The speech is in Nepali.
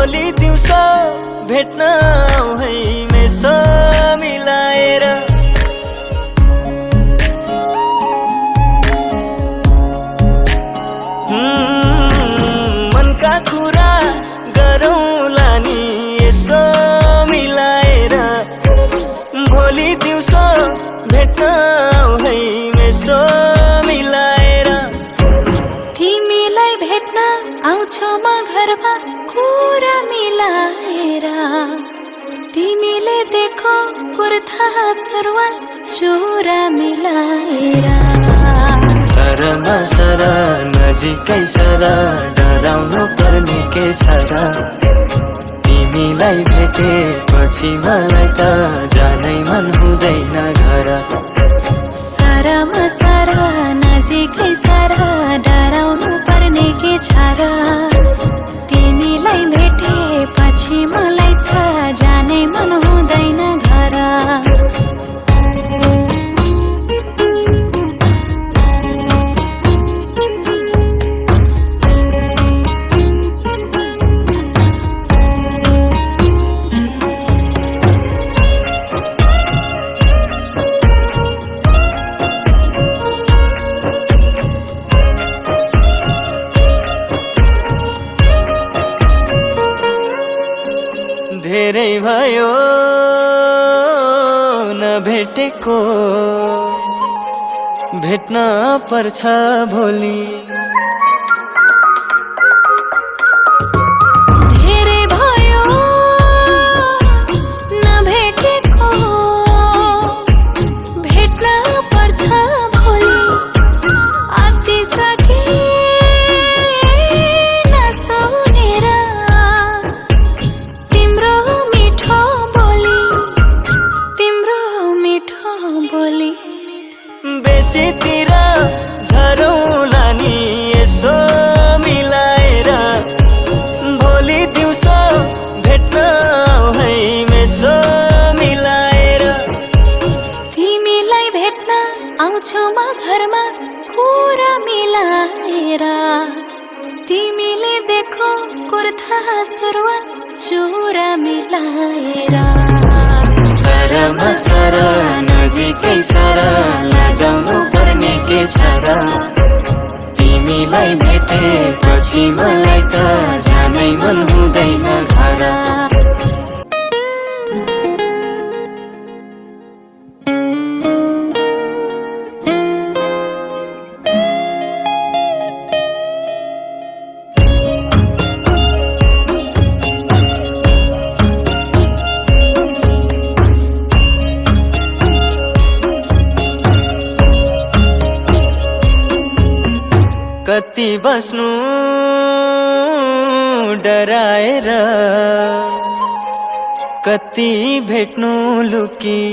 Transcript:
भोलि दिउँसो भेट्न आऊ है मेसो मिलाएर। मनका कुरा गरौँला नि यसो मिलाएर। भोलि दिउँसो भेट्न आऊ है मेसो मिलाएर। तिमीलाई भेट्न आउँछु म घरमा कुरा मिलाएर। तिमीले देखो कुर्ता सुरुवाल चुरा मिलाएर। सरमा सर नजिकै सर डराउनु पर्ने के छ र। तिमीलाई भेटेपछि मलाई त जानै मन हुँदैन घर। सरमा सर नजिकै सर डराउनु पर्ने के छ र। तिमीलाई भेटेपछि मलाई त जानै मन हुँदैन घर। धेरै भयो नभेटेको भेट्न पर्छ भोलि। धेरै भयो नभेटेको भेट्न पर्छ भोलि। आत्तिसके नसुनेर तिम्रो मिठो बोली, तिम्रो मिठो बोली। बेसीतिर झरौँला नि यसो मिलाएर। भोलि दिउँसो भेट्न आऊ है मेसो मिलाएर। तिमीलाई भेट्न आउँछु म घरमा कुरा मिलाएर। तिमीले देखो कुर्ता सुरुवाल चुरा मिलाएर। सरमा सर नजिकै सर लाजाउनु पर्ने के छ र। तिमीलाई भेटेपछि मलाई त जानै मन हुँदैन घर। कति बस्नु डराएर, कति भेट्नु लुकी।